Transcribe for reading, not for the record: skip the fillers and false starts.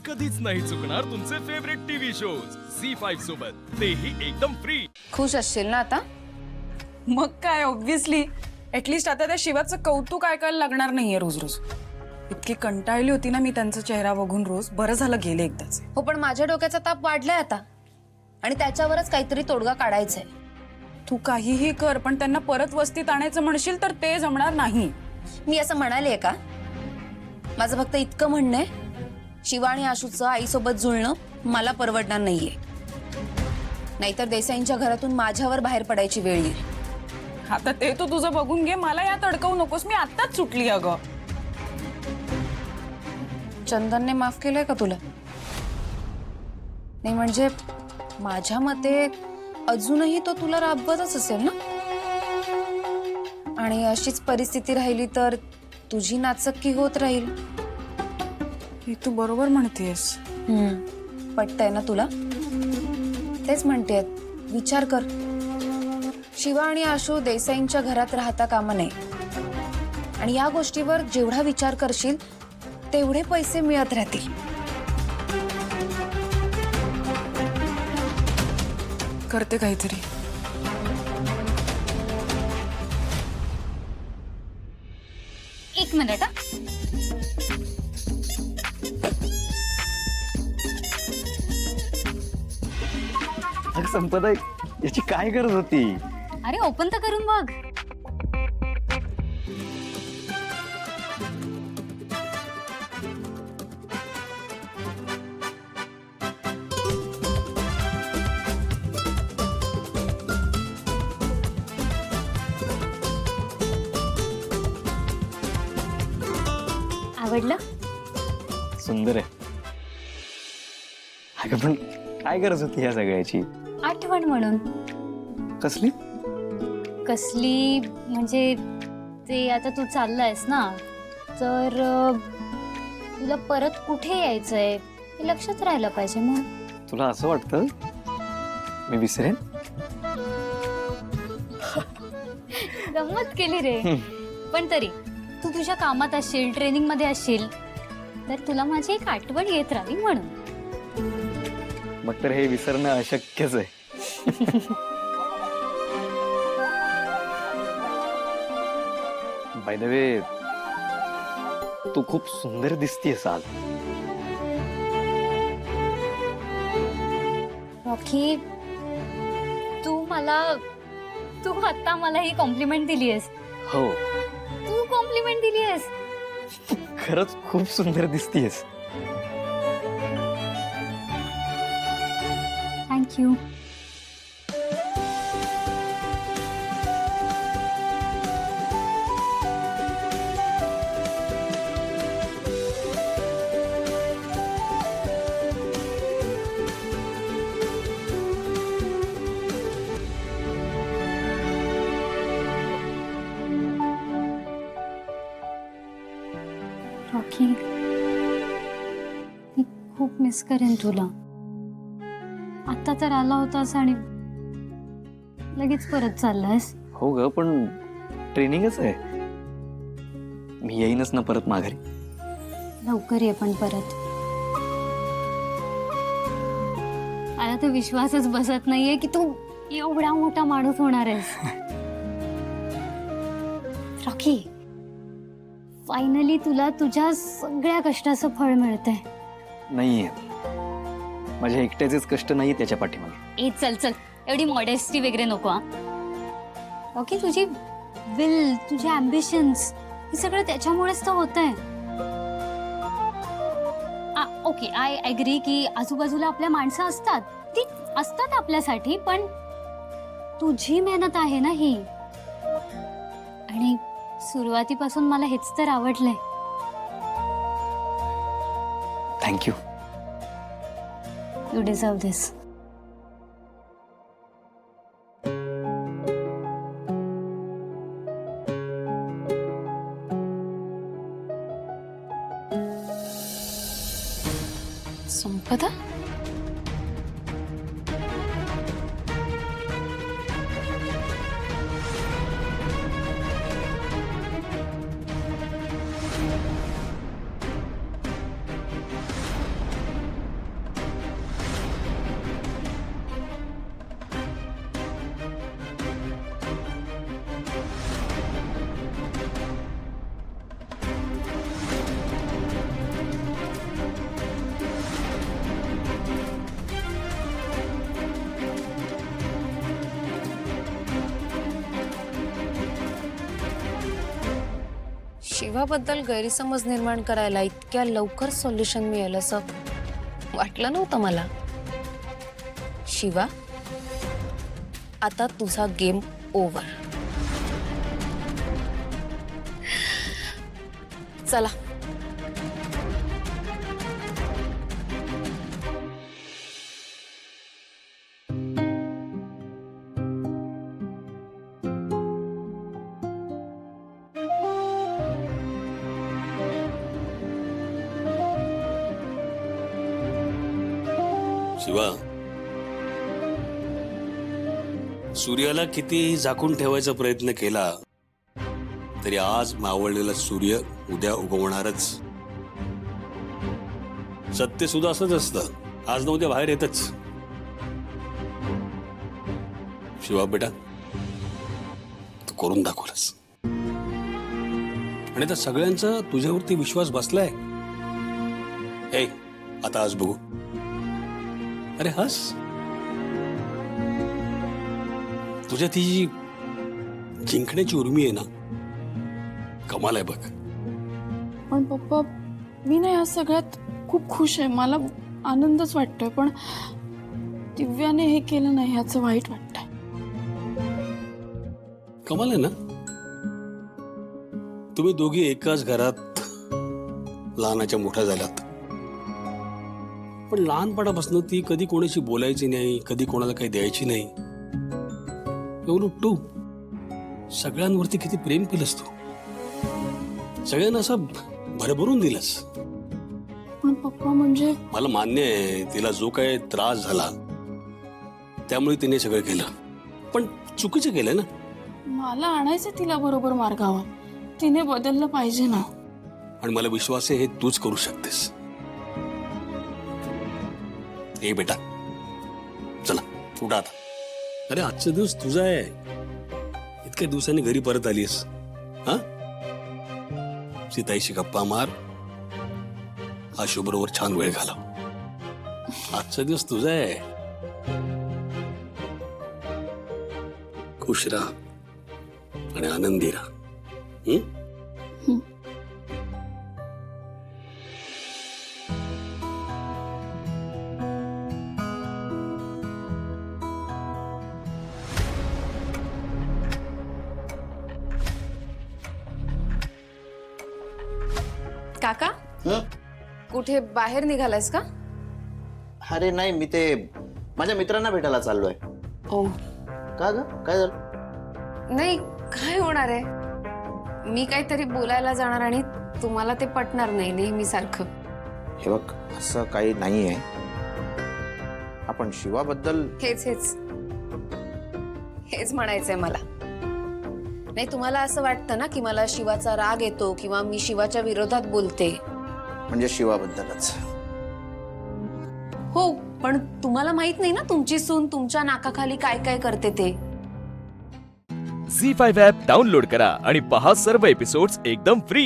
कधीच नाही चुकणार तुमचे फेवरेट टीव्ही शोज झी5 सोबत, तेही एकदम फ्री। खुश असशील ना आता? मग काय, ऑब्व्हियसली ऍटलीस्ट आता त्या शिवाचं कौतुक ऐकायला लागणार नाहीये रोज रोज। इतकी कंटाळली होती ना मी त्यांचा चेहरा बघून रोज, बरं झालं गेले एकदाच। हो, पण माझ्या डोक्याचा ताप वाढलाय आता आणि त्याच्यावरच काहीतरी तोडगा काढायचा आहे। तू काहीही कर पण त्यांना परत वस्तीत आणायचं म्हणशील तर ते जमणार नाही। मी असं म्हणाले का? माझं फक्त इतकं म्हणणं आहे, शिवा आणि आशूचं आईसोबत जुळणं मला परवडणार नाहीये, नाहीतर देसाईंच्या घरातून माझ्यावर बाहेर पडायची वेळ येईल। आता ते तू तुझं बघून घे, मला यात अडकवू नकोस। मी आत्ताच सुटली अगं। चंदनने माफ केलंय का तुला? नाही म्हणजे माझ्या मते अजूनही तो तुला राबवतच असेल ना, आणि अशीच परिस्थिती राहिली तर तुझी नाचक्की होत राहील। हे तू बरोबर म्हणतेस। पटतंय ना तुला? तेच म्हणते, विचार कर। शिवा आणि आशू देसाईंच्या घरात राहता कामा नये, आणि या गोष्टीवर जेवढा विचार करशील तेवढे पैसे मिळत राहतील। करते काहीतरी। एक मिनिट। अगं संपदा, याची काय गरज होती? अरे ओपन तर करून बघ। आवडलं? सुंदर आहे। अगं पण काय गरज होती ह्या सगळ्याची? आठवण म्हणून। कसली? कसली म्हणजे ते आता तू चाललायस ना, तर तुला परत कुठे यायचंय हे लक्षात राहायला पाहिजे म्हणून। तुला असं वाटतं मी विसरेन? गंमत केली रे। पण तरी तू तुझ्या कामात असशील, ट्रेनिंग मध्ये असशील, तर तुला माझी एक आठवण येत राहावी म्हणून। मग तर हे विसरणं अशक्यच आहे। बाय द वे, तू खूप सुंदर दिसतीयस आज। रॉकी, तू आता मला ही कॉम्प्लिमेंट दिलीयस। हो, तू कॉम्प्लिमेंट दिलीयस। खरंच खूप सुंदर दिसतीयस। थँक्यू। रॉकी, मी खूप मिस करेन तुला। आता तर आला होतास आणि लगेच परत चाललायस। हो ग, पण ट्रेनिंगच आहे। मी येईनच ना परत माघारी। लवकर ये पण परत। मला तर विश्वासच बसत नाहीये की तू एवढा मोठा माणूस होणार आहेस। रॉकी, फायनली तुला तुझ्या सगळ्या कष्टाचं फळ मिळतंय। नाहीये, माझ्या एकट्याचेच कष्ट नाही त्याच्या पाठीमागे। ए चल चल, एवढी मॉडेस्टी वगैरे नको हा। ओके, तुझी विल, तुझे अम्बिशन्स, हे सगळं त्याच्यामुळेच तर होतंय। ओके, आय ॲग्री की आजूबाजूला आपल्या माणसं असतात, ती असतात आपल्यासाठी, पण तुझी मेहनत आहे ना ही। आणि सुरुवातीपासून मला हेच तर आवडलंय। थँक्यू। यू डिझर्व दिस। संपदा, शिवाबद्दल गैरसमज निर्माण करायला इतक्या लवकर सोल्युशन मिळेल असं वाटलं नव्हतं मला. शिवा, आता तुझा गेम ओव्हर. चला. शिवा, सूर्याला किती झाकून ठेवायचा प्रयत्न केला तरी आज मावळलेला सूर्य उद्या उगवणारच. सत्य सुद्धा असंच असतं, आज न उद्या बाहेर येतच. शिवा बेटा, तू करून दाखवलंस आणि त्या सगळ्यांचा तुझ्यावरती विश्वास बसलाय. हे आता आज बघू. अरे हस, तुझ्या ती जी जिंकण्याची उर्मी आहे ना, कमाल आहे बघ. पण पप्पा, मी ना या सगळ्यात खूप खुश आहे. मला आनंदच वाटतोय, पण दिव्याने हे केलं नाही याचं वाईट वाटतंय. कमाल आहे ना. तुम्ही दोघी एकाच घरात लहानाच्या मोठ्या झाल्यात, पण लहानपणापासून ती कधी कोणाशी बोलायची नाही, कधी कोणाला काही द्यायची नाही. एवढं तू सगळ्यांवरती किती प्रेम केलंस तू, सगळ्यांना असं भरभरून दिलंस. पण पप्पा, म्हणजे मला मान्य आहे तिला जो काही त्रास झाला त्यामुळे तिने सगळं केलं, पण चुकीचं केलं ना. मला आणायचं तिला बरोबर मार्गावर. तिने बदललं पाहिजे ना. आणि मला विश्वास आहे हे तूच करू शकतेस. ए बेटा, चला उठा आता. अरे आजचा दिवस तुझा आहे. इतक्या दिवसांनी घरी परत आलीस. हा, सीताईशी गप्पा मार, आशू बरोबर छान वेळ घालव. आजचा दिवस तुझा आहे. खुश राहा आणि आनंदी राहा. काका, हं? कुठे बाहेर निघालायस का? अरे नाही, मी ते माझ्या मित्रांना भेटायला चाललोय. ओ, का ग, काय झालं? नाही, काय होणार आहे? मी काहीतरी बोलायला जाणार आणि तुम्हाला ते पटणार नाही नेहमीसारखं. हे बघ, असं काही नाहीये. आपण शिवाबद्दल हेच हेच हेच म्हणायचंय मला. नाही, तुम्हाला असं वाटतं ना की मला शिवाचा राग येतो किंवा मी शिवाच्या विरोधात बोलते. म्हणजे शिवाबद्दलच. हो, पण तुम्हाला माहित नाही ना तुमची सून तुमच्या नाकाखाली काय काय करते ते. झी5 ॲप डाउनलोड करा आणि पहा सर्व एपिसोड्स एकदम फ्री.